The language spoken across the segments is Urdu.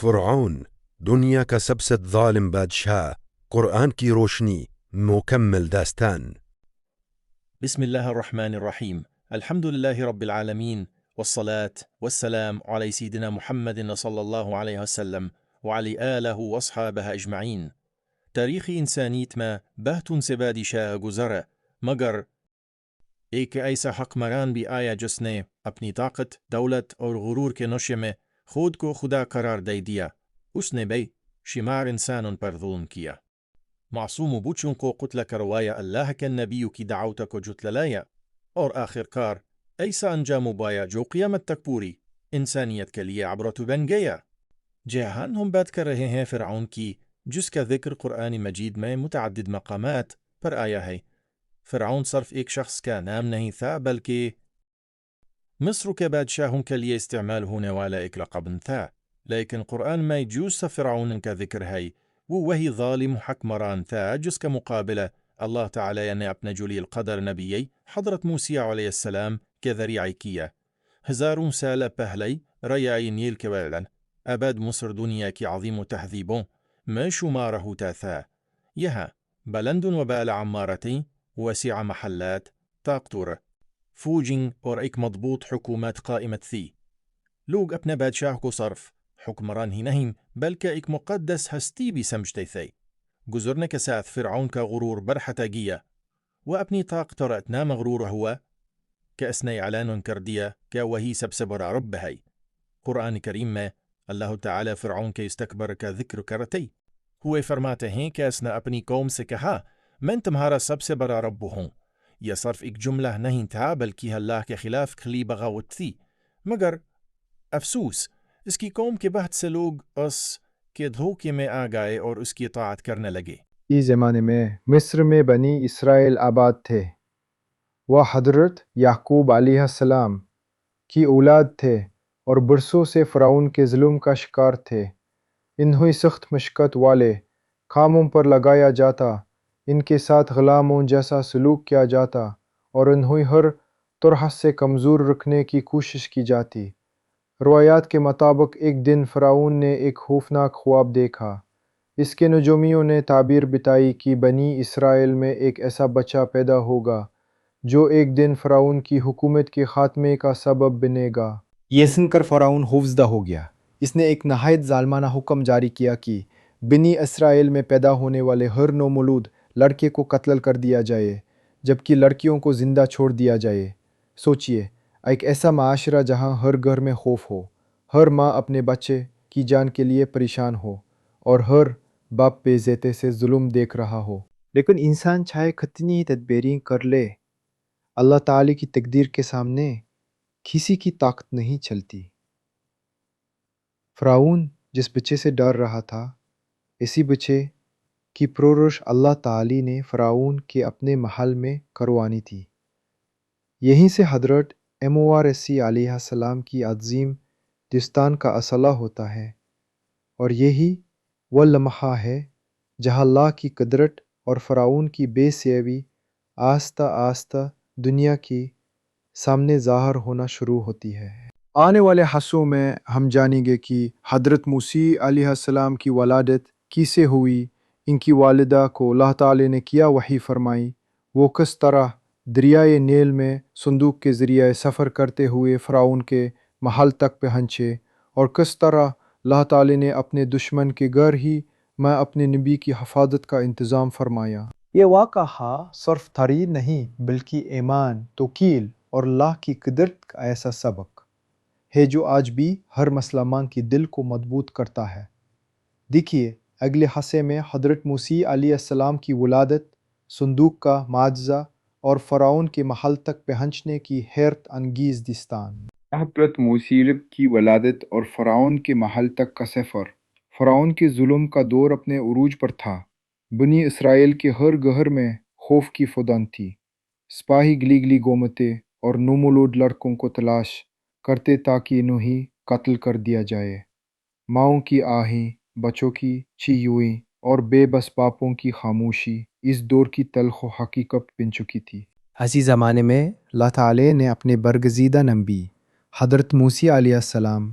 فرعون دنیا کا سب سے ظالم بادشاہ، قرآن کی روشنی مکمل داستان۔ بسم الله الرحمن الرحيم. الحمد لله رب العالمين، والصلاة والسلام على سيدنا محمد صلى الله عليه وسلم وعلى آله وأصحابه أجمعين. تاریخی انسانیت میں بہتون سے بعدی شاہ گزرا، مگر ایک ایسا حکمران بھی آیا جس نے اپنی طاقت، دولت اور غرور کے نشے میں خود کو خدا قرار دے دیا۔ اس نے بے شمار انسانوں پر ظلم کیا، معصوم بچوں کو قتل کروایا، اللہ کے نبیوں کی دعوت کو جھٹلایا، اور آخر کار ایسا انجام پایا جو قیامت تک پوری انسانیت کے لیے عبرت بن گیا۔ جہاں ہم بات کر رہے ہیں فرعون کی، جس کا ذکر قرآن مجید میں متعدد مقامات پر آیا ہے۔ فرعون صرف ایک شخص کا نام نہیں تھا، بلکہ مصر کے بادشاہوں کے لیے استعمال ہونے والا ایک لقب تھا۔ لیکن قرآن میں جو سا فرعون کا ذکر ہے وہ وہی ظالم حکمران تھا جس کا مقابلہ اللہ تعالی نے اپنے جلیل القدر نبی حضرت موسیٰ علیہ السلام کے ذریعے کیا۔ ہزاروں سال پہلے ریائے نیل کے ویلن ابد مصر دنیا کی عظیم تہذیبوں میں شمار ہوتا تھا۔ یہاں بلند و بالا عمارتیں، وسیع محلات، طاقتور فوجیں اور ایک مضبوط حکومت قائمت تھی۔ لوگ اپنے بادشاہ کو صرف حکمران ہی نہیں بلکہ ایک مقدس ہستی بھی سمجھتے تھے۔ گزرنے کے ساتھ فرعون کا غرور بڑھتا گیا، وہ اپنی طاقت اور اتنا مغرور ہوا کہ اس نے اعلان کر دیا کہ وہی سب سے بڑا رب ہے۔ قرآن کریم میں اللہ تعالی فرعون کے استکبار کا ذکر کرتے ہوئے فرماتے ہیں کہ اس نے اپنی قوم سے کہا، میں تمہارا سب سے بڑا رب ہوں۔ یہ صرف ایک جملہ نہیں تھا بلکہ اللہ کے خلاف کھلی بغاوت تھی، مگر افسوس اس کی قوم کے بہت سے لوگ اس کے دھوکے میں آ گئے اور اس کی اطاعت کرنے لگے۔ اس زمانے میں مصر میں بنی اسرائیل آباد تھے۔ وہ حضرت یعقوب علیہ السلام کی اولاد تھے اور برسوں سے فرعون کے ظلم کا شکار تھے۔ انہیں سخت مشقت والے کاموں پر لگایا جاتا، ان کے ساتھ غلاموں جیسا سلوک کیا جاتا اور انہیں ہر طرح سے کمزور رکھنے کی کوشش کی جاتی۔ روایات کے مطابق ایک دن فرعون نے ایک خوفناک خواب دیکھا۔ اس کے نجومیوں نے تعبیر بتائی کہ بنی اسرائیل میں ایک ایسا بچہ پیدا ہوگا جو ایک دن فرعون کی حکومت کے خاتمے کا سبب بنے گا۔ یہ سن کر فرعون خوفزدہ ہو گیا۔ اس نے ایک نہایت ظالمانہ حکم جاری کیا کہ بنی اسرائیل میں پیدا ہونے والے ہر نومولود لڑکے کو قتل کر دیا جائے، جبکہ لڑکیوں کو زندہ چھوڑ دیا جائے۔ سوچئے، ایک ایسا معاشرہ جہاں ہر گھر میں خوف ہو، ہر ماں اپنے بچے کی جان کے لیے پریشان ہو اور ہر باپ بے ضیطے سے ظلم دیکھ رہا ہو۔ لیکن انسان چاہے کتنی تدبیریں کر لے، اللہ تعالی کی تقدیر کے سامنے کسی کی طاقت نہیں چلتی۔ فرعون جس بچے سے ڈر رہا تھا، اسی بچے کی پرورش اللہ تعالی نے فرعون کے اپنے محل میں کروانی تھی۔ یہیں سے حضرت موسی علیہ السلام کی عظیم داستان کا اصلہ ہوتا ہے، اور یہی وہ لمحہ ہے جہاں اللہ کی قدرت اور فرعون کی بے سیاوی آہستہ آہستہ دنیا کے سامنے ظاہر ہونا شروع ہوتی ہے۔ آنے والے حصوں میں ہم جانیں گے کہ حضرت موسیٰ علیہ السلام کی ولادت کیسے ہوئی، ان کی والدہ کو اللہ تعالی نے کیا وحی فرمائی، وہ کس طرح دریائے نیل میں صندوق کے ذریعے سفر کرتے ہوئے فرعون کے محل تک پہنچے، اور کس طرح اللہ تعالی نے اپنے دشمن کے گھر ہی میں اپنے نبی کی حفاظت کا انتظام فرمایا۔ یہ واقعہ صرف تاریخ نہیں بلکہ ایمان، توکل اور اللہ کی قدرت کا ایسا سبق ہے جو آج بھی ہر مسلمان کی دل کو مضبوط کرتا ہے۔ دیکھیے اگلے حصے میں حضرت موسیٰ علیہ السلام کی ولادت، صندوق کا معجزہ اور فرعون کے محل تک پہنچنے کی حیرت انگیز داستان۔ حضرت موسیٰ کی ولادت اور فرعون کے محل تک کا سفر۔ فرعون کے ظلم کا دور اپنے عروج پر تھا۔ بنی اسرائیل کے ہر گھر میں خوف کی فودن تھی۔ سپاہی گلی گلی گھومتے اور نومولود لڑکوں کو تلاش کرتے تاکہ انہیں قتل کر دیا جائے۔ ماؤں کی آہیں، بچوں کی چیخیں اور بے بس باپوں کی خاموشی اس دور کی تلخ و حقیقت بن چکی تھی۔ اسی زمانے میں اللہ تعالی نے اپنے برگزیدہ نبی حضرت موسیٰ علیہ السلام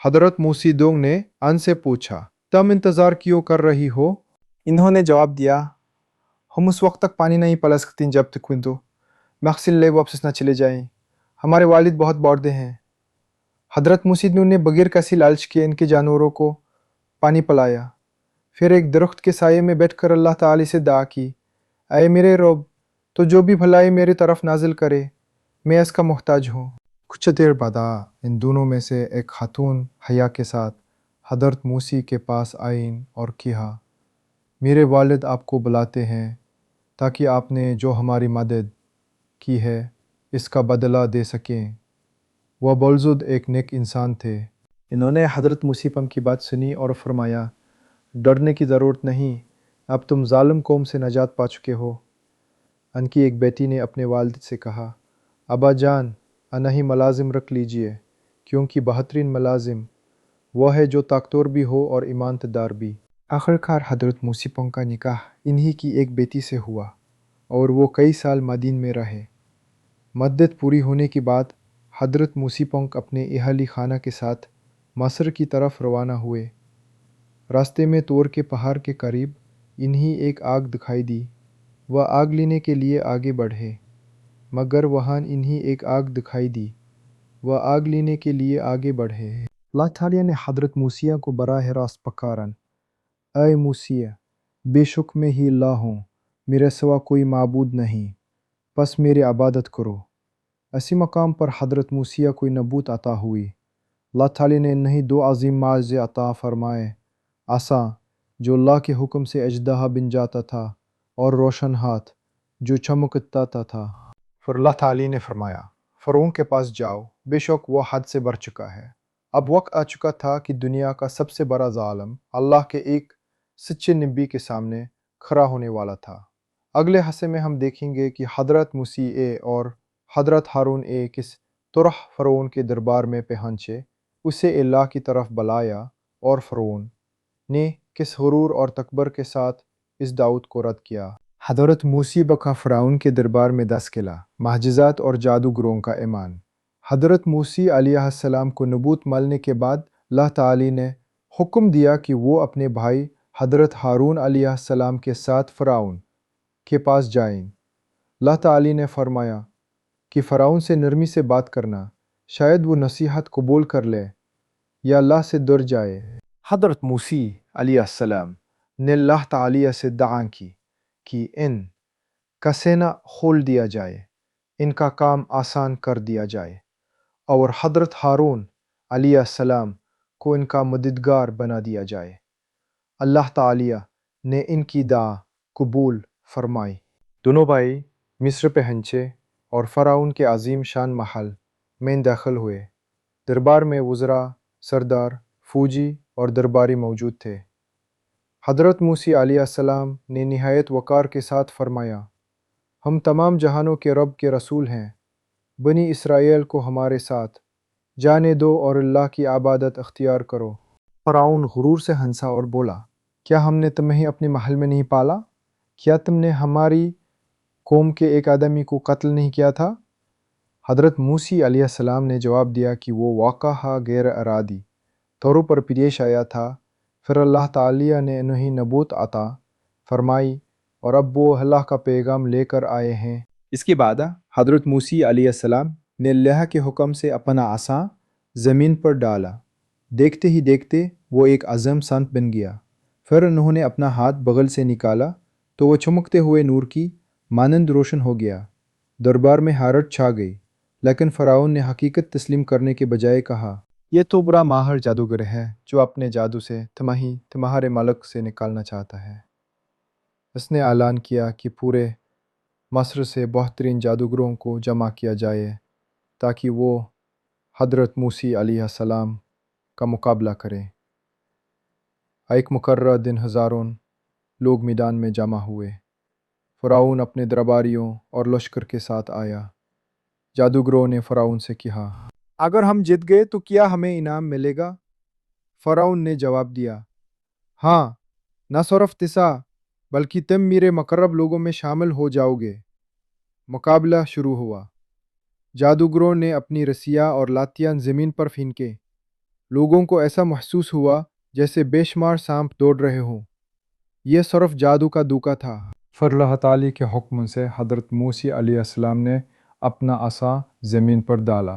حضرت موسی دوگ نے ان سے پوچھا، تم انتظار کیوں کر رہی ہو؟ انہوں نے جواب دیا، ہم اس وقت تک پانی نہیں پلا سکتے جب تک ونتو مغسل لے واپس نہ چلے جائیں۔ ہمارے والد بہت بوڑھے ہیں۔ حضرت موسی دوگ نے بغیر کسی لالچ کے ان کے جانوروں کو پانی پلایا، پھر ایک درخت کے سائے میں بیٹھ کر اللہ تعالی سے دعا کی، اے میرے رب، تو جو بھی بھلائی میری طرف نازل کرے میں اس کا محتاج ہوں۔ کچھ دیر بعد ان دونوں میں سے ایک خاتون حیا کے ساتھ حضرت موسی کے پاس آئیں اور کہا، میرے والد آپ کو بلاتے ہیں تاکہ آپ نے جو ہماری مدد کی ہے اس کا بدلہ دے سکیں۔ وہ بلزد ایک نیک انسان تھے۔ انہوں نے حضرت موسی پم کی بات سنی اور فرمایا، ڈرنے کی ضرورت نہیں، اب تم ظالم قوم سے نجات پا چکے ہو۔ ان کی ایک بیٹی نے اپنے والد سے کہا، ابا جان، انہی ملازم رکھ لیجئے، کیونکہ بہترین ملازم وہ ہے جو طاقتور بھی ہو اور ایماندار بھی۔ آخرکار حضرت موسی پم کا نکاح انہی کی ایک بیٹی سے ہوا اور وہ کئی سال مدین میں رہے۔ مدت پوری ہونے کے بعد حضرت موسی پنک اپنے اہالی خانہ کے ساتھ مصر کی طرف روانہ ہوئے۔ راستے میں طور کے پہاڑ کے قریب انہیں ایک آگ دکھائی دی۔ وہ آگ لینے کے لیے آگے بڑھے، مگر وہاں انہیں ایک آگ دکھائی دی۔ وہ آگ لینے کے لیے آگے بڑھے۔ اللہ تعالیٰ نے حضرت موسیٰ کو براہ راست پکارن، اے موسیٰ، بے شک میں ہی اللہ ہوں، میرے سوا کوئی معبود نہیں، پس میری عبادت کرو۔ اسی مقام پر حضرت موسیٰ کو نبوت عطا ہوئی۔ اللہ تعالیٰ نے انہیں دو عظیم معجزے عطا فرمائے، عصا جو اللہ کے حکم سے اژدہا بن جاتا تھا، اور روشن ہاتھ جو چمکتا تھا۔ پھر اللہ تعالیٰ نے فرمایا، فرعون کے پاس جاؤ، بے شک وہ حد سے بڑھ چکا ہے۔ اب وقت آ چکا تھا کہ دنیا کا سب سے بڑا ظالم اللہ کے ایک سچے نبی کے سامنے کھڑا ہونے والا تھا۔ اگلے حصے میں ہم دیکھیں گے کہ حضرت موسیٰ اور حضرت ہارون کس طرح فرعون کے دربار میں پہنچے، اسے اللہ کی طرف بلایا، اور فرعون نے کس غرور اور تکبر کے ساتھ اس دعوت کو رد کیا۔ حضرت موسیٰ کا فرعون کے دربار میں 10 قلعہ، معجزات اور جادوگروں کا ایمان۔ حضرت موسیٰ علیہ السلام کو نبوت ملنے کے بعد اللہ تعالی نے حکم دیا کہ وہ اپنے بھائی حضرت ہارون علیہ السلام کے ساتھ فرعون کے پاس جائیں۔ اللہ تعالی نے فرمایا کہ فرعون سے نرمی سے بات کرنا، شاید وہ نصیحت قبول کر لے یا اللہ سے ڈر جائے۔ حضرت موسیٰ علیہ السلام نے اللہ تعالی سے دعا کی کہ ان کا سینہ کھول دیا جائے، ان کا کام آسان کر دیا جائے، اور حضرت ہارون علیہ السلام کو ان کا مددگار بنا دیا جائے۔ اللہ تعالی نے ان کی دعا قبول فرمائی۔ دونوں بھائی مصر پہنچے اور فرعون کے عظیم شان محل میں داخل ہوئے۔ دربار میں وزراء، سردار، فوجی اور درباری موجود تھے۔ حضرت موسیٰ علیہ السلام نے نہایت وقار کے ساتھ فرمایا، ہم تمام جہانوں کے رب کے رسول ہیں، بنی اسرائیل کو ہمارے ساتھ جانے دو اور اللہ کی عبادت اختیار کرو۔ فرعون غرور سے ہنسا اور بولا، کیا ہم نے تمہیں اپنے محل میں نہیں پالا؟ کیا تم نے ہماری قوم کے ایک آدمی کو قتل نہیں کیا تھا؟ حضرت موسیٰ علیہ السلام نے جواب دیا کہ وہ واقعہ غیر ارادی طور پر پیش آیا تھا۔ پھر اللہ تعالیٰ نے انہیں نبوت عطا فرمائی اور اب وہ اللہ کا پیغام لے کر آئے ہیں۔ اس کے بعد حضرت موسیٰ علیہ السلام نے اللہ کے حکم سے اپنا عصا زمین پر ڈالا۔ دیکھتے ہی دیکھتے وہ ایک عظیم سنت بن گیا۔ پھر انہوں نے اپنا ہاتھ بغل سے نکالا تو وہ چمکتے ہوئے نور کی مانند روشن ہو گیا۔ دربار میں حیرت چھا گئی، لیکن فرعون نے حقیقت تسلیم کرنے کے بجائے کہا، یہ تو بڑا ماہر جادوگر ہے جو اپنے جادو سے تمہارے ملک سے نکالنا چاہتا ہے۔ اس نے اعلان کیا کہ پورے مصر سے بہترین جادوگروں کو جمع کیا جائے تاکہ وہ حضرت موسیٰ علیہ السلام کا مقابلہ کریں۔ ایک مقررہ دن ہزاروں لوگ میدان میں جمع ہوئے۔ فرعون اپنے درباریوں اور لشکر کے ساتھ آیا۔ جادوگروں نے فرعون سے کہا، اگر ہم جیت گئے تو کیا ہمیں انعام ملے گا؟ فرعون نے جواب دیا، ہاں، نہ صرف تسا بلکہ تم میرے مقرب لوگوں میں شامل ہو جاؤ گے۔ مقابلہ شروع ہوا۔ جادوگروں نے اپنی رسیاں اور لاٹیاں زمین پر پھینکیں۔ لوگوں کو ایسا محسوس ہوا جیسے بے شمار سانپ دوڑ رہے ہوں۔ یہ صرف جادو کا دھوکہ تھا۔ پھر اللہ تعالی کے حکم سے حضرت موسی علیہ السلام نے اپنا عصا زمین پر ڈالا۔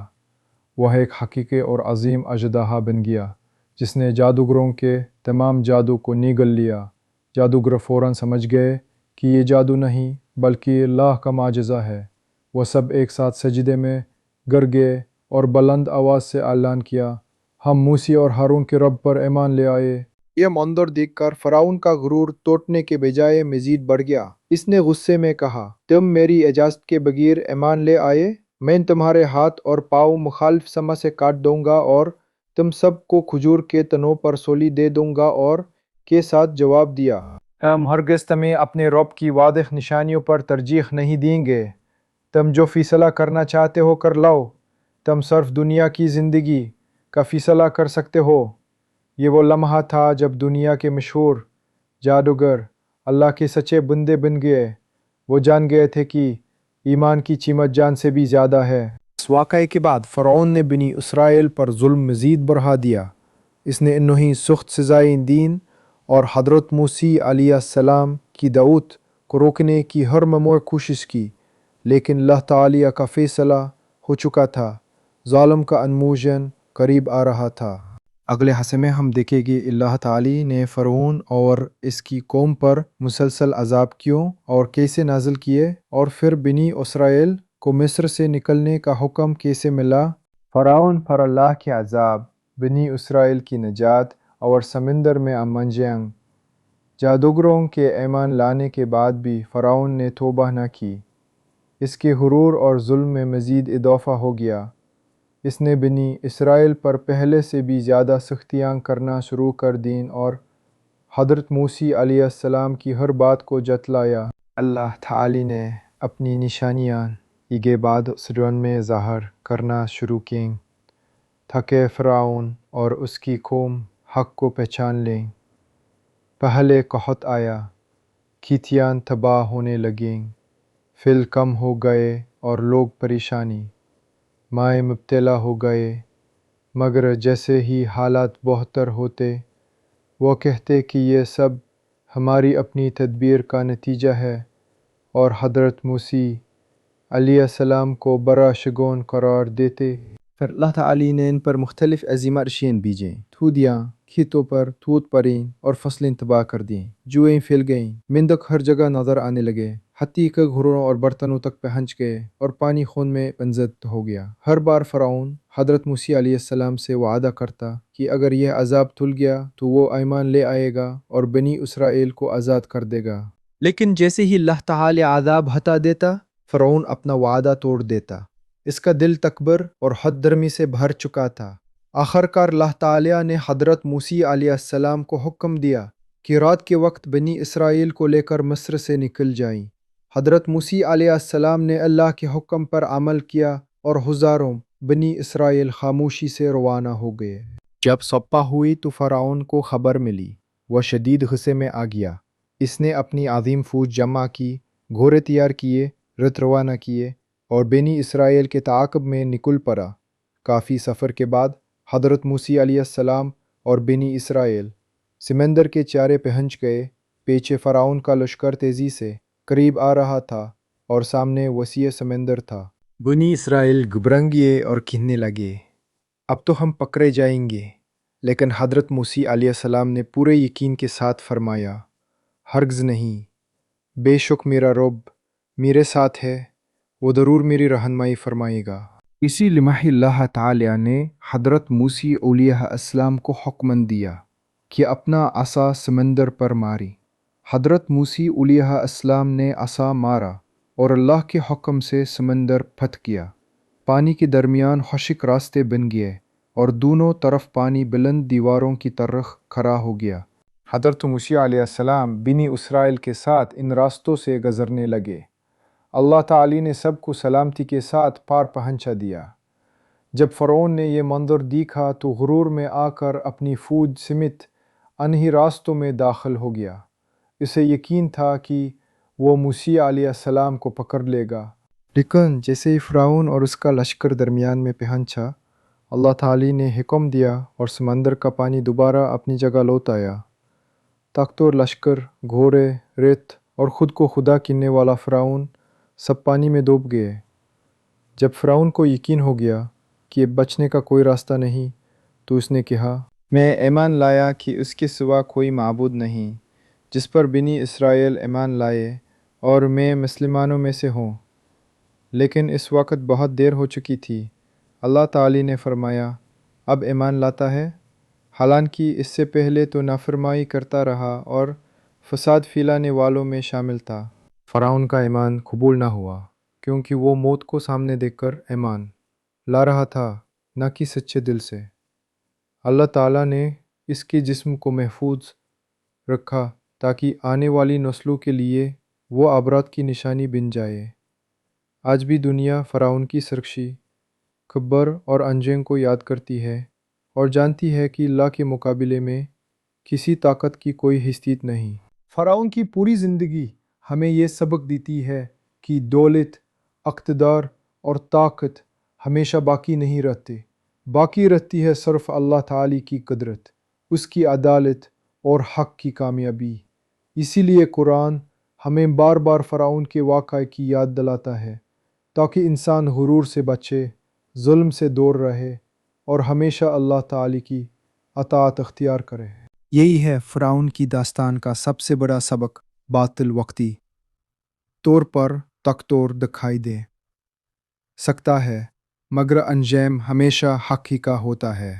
وہ ایک حقیقی اور عظیم اژدہا بن گیا جس نے جادوگروں کے تمام جادو کو نگل لیا۔ جادوگر فوراً سمجھ گئے کہ یہ جادو نہیں بلکہ اللہ کا معجزہ ہے۔ وہ سب ایک ساتھ سجدے میں گر گئے اور بلند آواز سے اعلان کیا، ہم موسی اور ہارون کے رب پر ایمان لے آئے۔ یہ منظر دیکھ کر فرعون کا غرور توڑنے کے بجائے مزید بڑھ گیا۔ اس نے غصے میں کہا، تم میری اجازت کے بغیر ایمان لے آئے؟ میں تمہارے ہاتھ اور پاؤں مخالف سما سے کاٹ دوں گا اور تم سب کو کھجور کے تنوں پر سولی دے دوں گا۔ اور کے ساتھ جواب دیا، ہم ہرگز تمہیں اپنے رب کی واضح نشانیوں پر ترجیح نہیں دیں گے۔ تم جو فیصلہ کرنا چاہتے ہو کر لاؤ۔ تم صرف دنیا کی زندگی کا فیصلہ کر سکتے ہو۔ یہ وہ لمحہ تھا جب دنیا کے مشہور جادوگر اللہ کے سچے بندے بن گئے۔ وہ جان گئے تھے کہ ایمان کی قیمت جان سے بھی زیادہ ہے۔ اس واقعے کے بعد فرعون نے بنی اسرائیل پر ظلم مزید بڑھا دیا۔ اس نے انہیں سخت سزائیں دیں اور حضرت موسی علیہ السلام کی دعوت کو روکنے کی ہر ممکن کوشش کی، لیکن اللہ تعالیٰ کا فیصلہ ہو چکا تھا۔ ظالم کا انجام قریب آ رہا تھا۔ اگلے حصے میں ہم دیکھیں گے اللہ تعالیٰ نے فرعون اور اس کی قوم پر مسلسل عذاب کیوں اور کیسے نازل کیے، اور پھر بنی اسرائیل کو مصر سے نکلنے کا حکم کیسے ملا۔ فرعون پر اللہ کے عذاب، بنی اسرائیل کی نجات اور سمندر میں امن جنگ۔ جادوگروں کے ایمان لانے کے بعد بھی فرعون نے توبہ نہ کی۔ اس کے غرور اور ظلم میں مزید اضافہ ہو گیا۔ اس نے بنی اسرائیل پر پہلے سے بھی زیادہ سختیاں کرنا شروع کر دیں اور حضرت موسی علیہ السلام کی ہر بات کو جھٹلایا۔ اللہ تعالی نے اپنی نشانیاں آگے بعد سرون میں ظاہر کرنا شروع کیں تاکہ فرعون اور اس کی قوم حق کو پہچان لیں۔ پہلے قحط آیا، کھیتیاں تباہ ہونے لگیں، پھل کم ہو گئے اور لوگ پریشانی میں مبتلا ہو گئے۔ مگر جیسے ہی حالات بہتر ہوتے، وہ کہتے کہ یہ سب ہماری اپنی تدبیر کا نتیجہ ہے، اور حضرت موسی علیہ السلام کو برا شگون قرار دیتے۔ پھر اللہ تعالی نے ان پر مختلف عظیم اشیاء بھیجیں، تھودیاں کھیتوں پر ٹوٹ پڑیں اور فصلیں تباہ کر دیں، جوئیں پھیل گئیں، مینڈک ہر جگہ نظر آنے لگے، حتیٰ کہ گھروں اور برتنوں تک پہنچ گئے، اور پانی خون میں بنزد ہو گیا۔ ہر بار فرعون حضرت موسی علیہ السلام سے وعدہ کرتا کہ اگر یہ عذاب ٹل گیا تو وہ ایمان لے آئے گا اور بنی اسرائیل کو آزاد کر دے گا۔ لیکن جیسے ہی اللہ تعالی عذاب ہٹا دیتا، فرعون اپنا وعدہ توڑ دیتا۔ اس کا دل تکبر اور حد درمی سے بھر چکا تھا۔ آخر کار اللہ تعالیٰ نے حضرت موسی علیہ السلام کو حکم دیا کہ رات کے وقت بنی اسرائیل کو لے کر مصر سے نکل جائیں۔ حضرت موسی علیہ السلام نے اللہ کے حکم پر عمل کیا اور ہزاروں بنی اسرائیل خاموشی سے روانہ ہو گئے۔ جب صبح ہوئی تو فرعون کو خبر ملی۔ وہ شدید غصے میں آ گیا۔ اس نے اپنی عظیم فوج جمع کی، گھوڑے تیار کیے، رتھ روانہ کیے اور بنی اسرائیل کے تعاقب میں نکل پڑا۔ کافی سفر کے بعد حضرت موسی علیہ السلام اور بنی اسرائیل سمندر کے چارے پہنچ گئے۔ پیچھے فرعون کا لشکر تیزی سے قریب آ رہا تھا اور سامنے وسیع سمندر تھا۔ بنی اسرائیل گھبرائے اور کہنے لگے، اب تو ہم پکڑے جائیں گے۔ لیکن حضرت موسی علیہ السلام نے پورے یقین کے ساتھ فرمایا، ہرگز نہیں، بے شک میرا رب میرے ساتھ ہے، وہ ضرور میری رہنمائی فرمائے گا۔ اسی لمحے اللہ تعالیٰ نے حضرت موسی علیہ السلام کو حکم دیا کہ اپنا عصا سمندر پر ماری۔ حضرت موسی علیہ السلام نے عصا مارا اور اللہ کے حکم سے سمندر پھٹ گیا۔ پانی کے درمیان خشک راستے بن گئے اور دونوں طرف پانی بلند دیواروں کی طرح کھڑا ہو گیا۔ حضرت موسی علیہ السلام بنی اسرائیل کے ساتھ ان راستوں سے گزرنے لگے۔ اللہ تعالی نے سب کو سلامتی کے ساتھ پار پہنچا دیا۔ جب فرعون نے یہ منظر دیکھا تو غرور میں آ کر اپنی فوج سمیت انہی راستوں میں داخل ہو گیا۔ اسے یقین تھا کہ وہ موسی علیہ السلام کو پکڑ لے گا۔ لیکن جیسے ہی فرعون اور اس کا لشکر درمیان میں پہنچا، اللہ تعالی نے حکم دیا اور سمندر کا پانی دوبارہ اپنی جگہ لوٹ آیا۔ تخت اور لشکر، گھوڑے، ریت اور خود کو خدا گننے والا فرعون سب پانی میں ڈوب گئے۔ جب فرعون کو یقین ہو گیا کہ اب بچنے کا کوئی راستہ نہیں، تو اس نے کہا، میں ایمان لایا کہ اس کے سوا کوئی معبود نہیں، جس پر بنی اسرائیل ایمان لائے، اور میں مسلمانوں میں سے ہوں۔ لیکن اس وقت بہت دیر ہو چکی تھی۔ اللہ تعالی نے فرمایا، اب ایمان لاتا ہے؟ حالانکہ اس سے پہلے تو نافرمانی کرتا رہا اور فساد پھیلانے والوں میں شامل تھا۔ فرعون کا ایمان قبول نہ ہوا، کیونکہ وہ موت کو سامنے دیکھ کر ایمان لا رہا تھا، نہ کہ سچے دل سے۔ اللہ تعالیٰ نے اس کے جسم کو محفوظ رکھا تاکہ آنے والی نسلوں کے لیے وہ عبرت کی نشانی بن جائے۔ آج بھی دنیا فرعون کی سرکشی، کبر اور انجام کو یاد کرتی ہے اور جانتی ہے کہ اللہ کے مقابلے میں کسی طاقت کی کوئی حیثیت نہیں۔ فرعون کی پوری زندگی ہمیں یہ سبق دیتی ہے کہ دولت، اقتدار اور طاقت ہمیشہ باقی نہیں رہتے، باقی رہتی ہے صرف اللہ تعالی کی قدرت، اس کی عدالت اور حق کی کامیابی۔ اسی لیے قرآن ہمیں بار بار فرعون کے واقعے کی یاد دلاتا ہے، تاکہ انسان غرور سے بچے، ظلم سے دور رہے اور ہمیشہ اللہ تعالی کی اطاعت اختیار کرے۔ یہی ہے فرعون کی داستان کا سب سے بڑا سبق۔ باطل وقتی طور پر طاقتور دکھائی دے سکتا ہے، مگر انجام ہمیشہ حق ہی کا ہوتا ہے۔